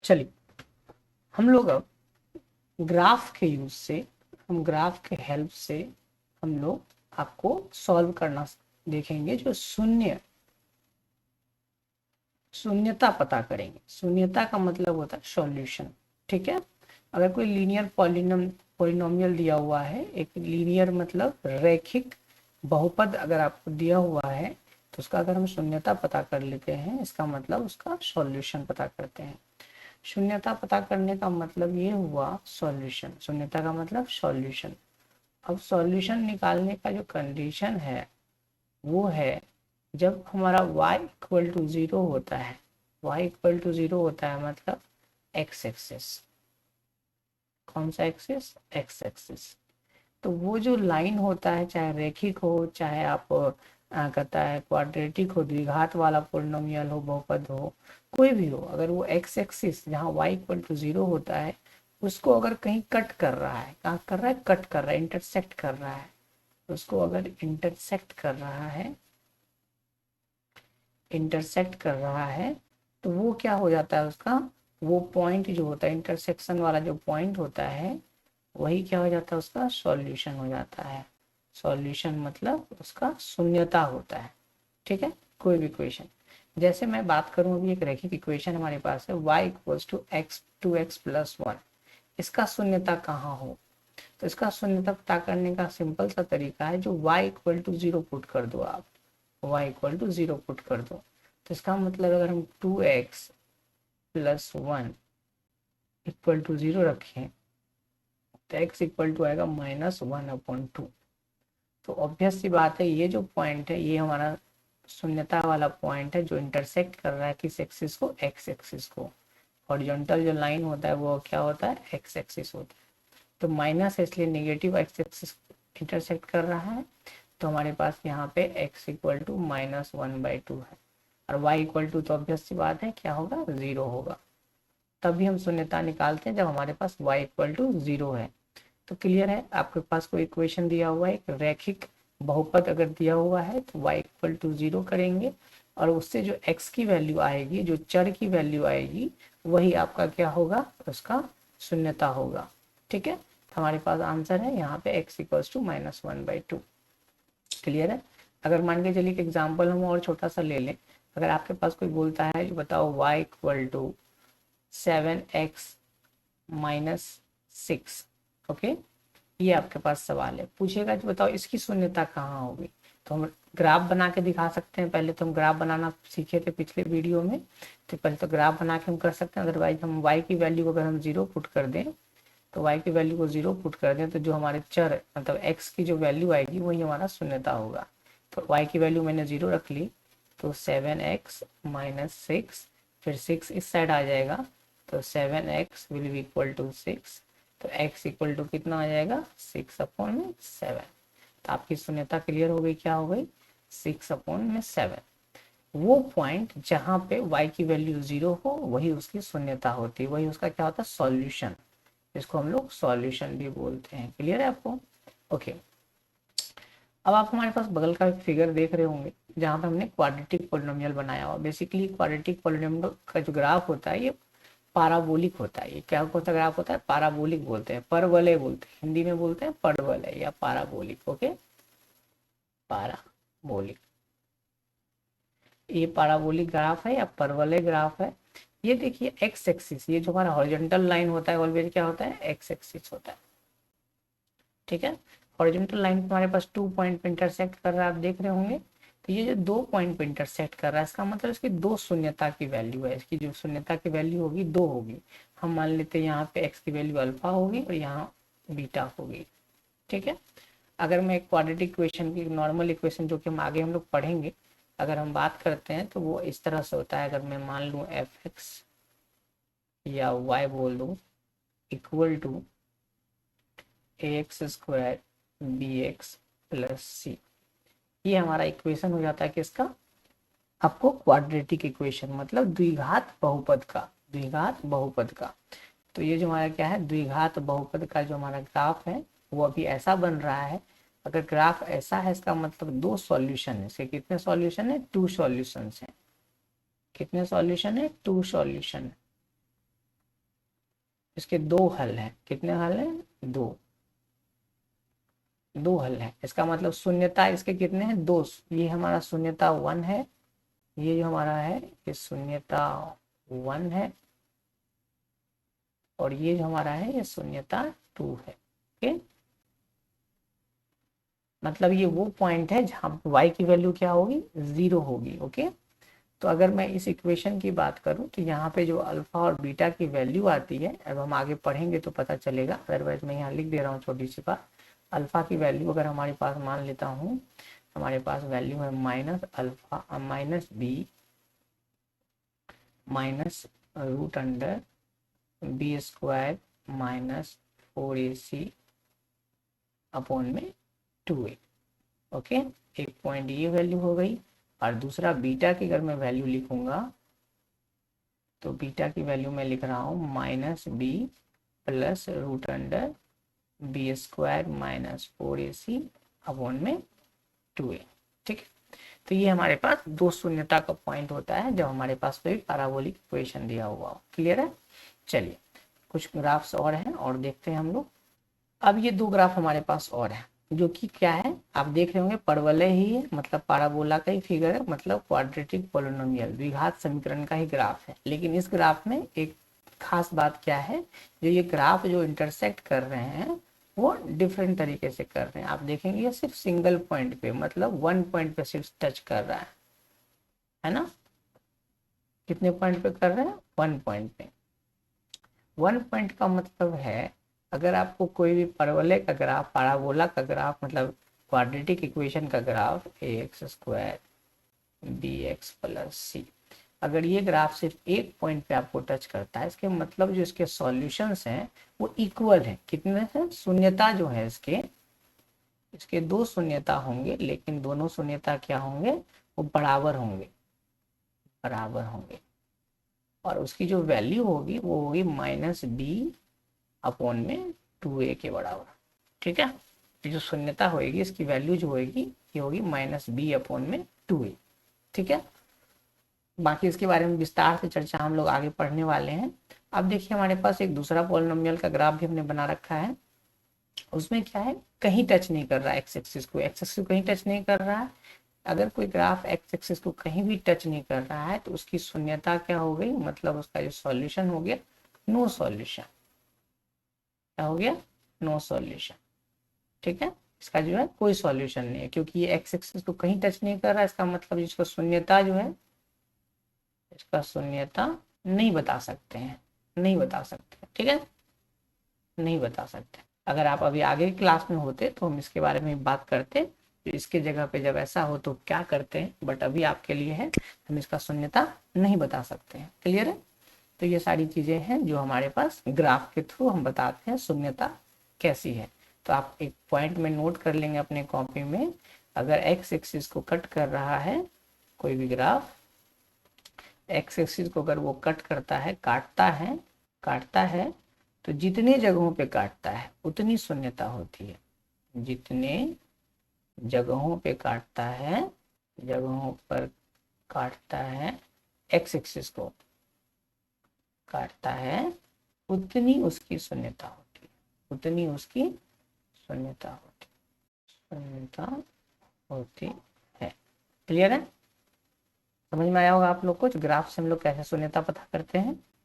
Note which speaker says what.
Speaker 1: चलिए हम लोग अब ग्राफ के यूज से, हम ग्राफ के हेल्प से हम लोग आपको सॉल्व करना देखेंगे। जो शून्यता पता करेंगे। शून्यता का मतलब होता है सॉल्यूशन। ठीक है, अगर कोई लीनियर पॉलिनोमियल दिया हुआ है, एक लीनियर मतलब रैखिक बहुपद अगर आपको दिया हुआ है, तो उसका अगर हम शून्यता पता कर लेते हैं, इसका मतलब उसका सॉल्यूशन पता करते हैं। शून्यता पता करने का मतलब ये हुआ सॉल्यूशन। शून्यता का मतलब सॉल्यूशन। अब सॉल्यूशन निकालने का जो कंडीशन है वो है जब हमारा y इक्वल टू 0 होता है। y इक्वल टू 0 होता है मतलब x एक्सिस। कौन सा एक्सिस? x axis. तो वो जो लाइन होता है, चाहे रेखिक हो, चाहे आप कहता है क्वाड्रेटिक हो, द्विघात वाला पॉलिनोमियल हो, बहुपद हो, कोई भी हो, अगर वो x एक्सिस जहाँ y इक्वल टू 0 होता है उसको अगर कहीं कट कर रहा है, कहाँ कर रहा है? कट कर रहा है, इंटरसेक्ट कर रहा है। उसको अगर इंटरसेक्ट कर रहा है, इंटरसेक्ट कर रहा है, तो वो क्या हो जाता है? उसका वो पॉइंट जो होता है, इंटरसेक्शन वाला जो पॉइंट होता है, वही क्या हो जाता है? उसका सॉल्यूशन हो जाता है। सॉल्यूशन मतलब उसका शून्यता होता है। ठीक है, कोई भी इक्वेशन। जैसे मैं बात करूं, अभी एक रैखिक इक्वेशन हमारे पास है y equals to x 2x plus 1। इसका शून्यता कहाँ हो? तो इसका शून्यता पता करने का सिंपल सा तरीका है, जो y इक्वल टू 0 पुट कर दो आप। y इक्वल टू 0 पुट कर दो, तो इसका मतलब अगर हम 2x प्लस 1 इक्वल टू 0 रखें तो x इक्वल टू आएगा -1/2। तो ऑब्वियस सी बात है, ये जो पॉइंट है ये हमारा शून्यता वाला पॉइंट है, जो इंटरसेक्ट कर रहा है किस एक्सिस को? x एक्सिस को। हॉरिजॉन्टल जो लाइन होता है वो क्या होता है? x एक्सिस होता है। तो माइनस है इसलिए नेगेटिव x एक्सिस इंटरसेक्ट कर रहा है, तो हमारे पास यहाँ पे x इक्वल टू -1/2 है। और y इक्वल टू तो ऑब्वियस सी बात है क्या होगा? 0 होगा। तभी हम शून्यता निकालते हैं जब हमारे पास y इक्वल टू 0 है। तो क्लियर है? आपके पास कोई इक्वेशन दिया हुआ है, एक रैखिक बहुपद अगर दिया हुआ है, तो y इक्वल टू 0 करेंगे और उससे जो x की वैल्यू आएगी, जो चर की वैल्यू आएगी, वही आपका क्या होगा? उसका शून्यता होगा। ठीक है, तो हमारे पास आंसर है यहाँ पे x इक्वल्स टू -1/2। क्लियर है? अगर मान के चलिए कि एग्जाम्पल हम और छोटा सा ले लें, अगर आपके पास कोई बोलता है जो बताओ y equal to 7x minus 6, okay, ये आपके पास सवाल है, पूछेगा कि बताओ इसकी शून्यता कहाँ होगी। तो हम ग्राफ बना के दिखा सकते हैं। पहले तो हम ग्राफ बनाना सीखे थे पिछले वीडियो में, तो पहले तो ग्राफ बना के हम कर सकते हैं। अदरवाइज हम y की वैल्यू को अगर हम 0 पुट कर दें, तो y की वैल्यू को 0 पुट कर दें, तो जो हमारे चर मतलब x की जो वैल्यू आएगी वही हमारा शून्यता होगा। तो y की वैल्यू मैंने 0 रख ली, तो 7x माइनस 6, फिर 6 इस साइड आ जाएगा, तो 7x will be equal to 6। तो x इक्वल टू कितना आ जाएगा? 6/7। तो आपकी शून्यता क्लियर हो गई, क्या हो गई? 6/7। वो पॉइंट जहाँ पे y की वैल्यू 0 हो वही उसकी शून्यता होती है, वही उसका क्या होता है? सॉल्यूशन। इसको हम लोग सॉल्यूशन भी बोलते हैं। क्लियर है आपको? ओके, अब आप हमारे पास बगल का फिगर देख रहे होंगे जहाँ पे हमने क्वाड्रेटिक पॉलिनोमियल बनाया हुआ। बेसिकली क्वाड्रेटिक पॉलिनोमियल का जो ग्राफ होता है ये पाराबोलिक होता है। ये क्या होता है? ग्राफ होता है पाराबोलिक, बोलते हैं परवलय, बोलते हैं हिंदी में, बोलते हैं परवलय या पाराबोलिक। ओके, पाराबोलिक, ये पाराबोलिक ग्राफ है या परवलय ग्राफ है। ये देखिए एक्स एक्सिस, ये जो हमारा हॉरिजॉन्टल लाइन होता है ऑलवेज क्या होता है? एक्स एक्सिस होता है। ठीक है, हॉरिजॉन्टल लाइन हमारे पास 2 पॉइंट पे इंटरसेक्ट कर रहा है, आप देख रहे होंगे। तो ये जो 2 पॉइंट पे इंटरसेक्ट कर रहा है, इसका मतलब इसकी 2 शून्यता की वैल्यू है। इसकी जो शून्यता की वैल्यू होगी 2 होगी। हम मान लेते हैं यहाँ पे x की वैल्यू अल्फा होगी और यहाँ बीटा होगी। ठीक है, अगर मैं एक क्वाड्रेटिक इक्वेशन की नॉर्मल इक्वेशन जो कि हम आगे हम लोग पढ़ेंगे, अगर हम बात करते हैं तो वो इस तरह से होता है। अगर मैं मान लूँ fx या y बोल दूँ equal to ax² bx plus C, ये हमारा इक्वेशन हो जाता है किसका? आपको क्वाड्रेटिक इक्वेशन मतलब द्विघात बहुपद का, द्विघात बहुपद का। तो ये जो हमारा क्या है? द्विघात बहुपद का जो हमारा ग्राफ है वो अभी ऐसा बन रहा है। अगर ग्राफ ऐसा है इसका मतलब 2 सॉल्यूशन है। इसके कितने सॉल्यूशन है? 2 सॉल्यूशन है। कितने सॉल्यूशन है? 2 सॉल्यूशन है। इसके दो हल हैं। कितने हल हैं? दो हल है। इसका मतलब शून्यता इसके कितने हैं? दो। ये हमारा शून्यता 1 है, ये जो हमारा है ये शून्यता 1 है, और ये जो हमारा है ये शून्यता 2 है। ओके, मतलब ये वो पॉइंट है जहां y की वैल्यू क्या होगी? 0 होगी। ओके, तो अगर मैं इस इक्वेशन की बात करूं तो यहाँ पे जो अल्फा और बीटा की वैल्यू आती है, अब हम आगे पढ़ेंगे तो पता चलेगा, अदरवाइज मैं यहाँ लिख दे रहा हूँ छोटी सी बात। अल्फा की वैल्यू अगर हमारे पास मान लेता हूँ, हमारे पास वैल्यू है minus alpha minus B minus root under B square minus 4ac upon में 2a। ओके, एक पॉइंट ये वैल्यू हो गई। और दूसरा बीटा की अगर मैं वैल्यू लिखूंगा तो बीटा की वैल्यू मैं लिख रहा हूँ minus B plus root under B square minus 4ac upon में 2a। ठीक है, तो ये हमारे पास दो शून्यता का पॉइंट होता है जब हमारे पास कोई पैराबोलिक इक्वेशन दिया हुआ हो। क्लियर है? चलिए कुछ ग्राफ्स और हैं और देखते हैं हम लोग। अब ये दो ग्राफ हमारे पास और है जो कि क्या है, आप देख रहे होंगे परवलय ही है, मतलब पाराबोला का ही फिगर है, मतलब क्वाड्रेटिक पोलिनोमियल द्विघात समीकरण का ही ग्राफ है। लेकिन इस ग्राफ में एक खास बात क्या है, जो ये ग्राफ जो इंटरसेक्ट कर रहे हैं वो डिफरेंट तरीके से कर रहे हैं। आप देखेंगे ये सिर्फ सिंगल पॉइंट पे, मतलब 1 पॉइंट पे सिर्फ टच कर रहा है ना? कितने पॉइंट पे कर रहे हैं? 1 पॉइंट पे। 1 पॉइंट का मतलब है अगर आपको कोई भी परवलय का ग्राफ, पाराबोला का ग्राफ, मतलब क्वाड्रेटिक इक्वेशन का graph A X square B X plus C, अगर ये ग्राफ सिर्फ एक पॉइंट पे आपको टच करता है, इसके मतलब जो इसके सॉल्यूशंस हैं वो इक्वल है। कितने हैं? शून्यता जो है इसके, इसके दो शून्यता होंगे, लेकिन दोनों शून्यता क्या होंगे? वो बराबर होंगे, बराबर होंगे। और उसकी जो वैल्यू होगी वो होगी माइनस बी अपॉन में 2a के बराबर। ठीक है, ये जो शून्यता होगी इसकी वैल्यू जो होगी ये होगी माइनस बी अपॉन में 2a। ठीक है, बाकी इसके बारे में विस्तार से चर्चा हम लोग आगे पढ़ने वाले हैं। अब देखिए हमारे पास एक दूसरा पॉलिनोमियल का ग्राफ भी हमने बना रखा है। उसमें क्या है, कहीं टच नहीं कर रहा है एक्स एक्सिस को, एक्स एक्सिस को कहीं टच नहीं कर रहा है। अगर कोई ग्राफ एक्स एक्सिस को कहीं भी टच नहीं कर रहा है तो उसकी शून्यता क्या हो गई, मतलब उसका जो सॉल्यूशन हो गया नो सॉल्यूशन। क्या हो गया? No solution. ठीक है, इसका जो है कोई सॉल्यूशन नहीं है, क्योंकि ये एक्स एक्सिस को कहीं टच नहीं कर रहा है। इसका मतलब इसका शून्यता जो है, इसका शून्यता नहीं बता सकते हैं, नहीं बता सकते। ठीक है, नहीं बता सकते। अगर आप अभी आगे क्लास में होते तो हम इसके बारे में बात करते, तो इसके जगह पे जब ऐसा हो तो क्या करते हैं, बट अभी आपके लिए है हम इसका शून्यता नहीं बता सकते हैं। क्लियर है? तो ये सारी चीजें हैं जो हमारे पास ग्राफ के थ्रू हम बताते हैं शून्यता कैसी है। तो आप एक पॉइंट में नोट कर लेंगे अपने कॉपी में, अगर एक्स एक्सिस को कट कर रहा है कोई भी ग्राफ, एक्स एक्सिस को अगर वो कट करता है, काटता है तो जितने जगहों पे काटता है उतनी शून्यता होती है। जितने जगहों पे काटता है, जगहों पर काटता है, एक्स एक्सिस को काटता है, उतनी उसकी शून्यता होती है, उतनी उसकी शून्यता होती है। क्लियर है? समझ में आया होगा आप लोग को ग्राफ से हम लोग कैसे शून्यता पता करते हैं।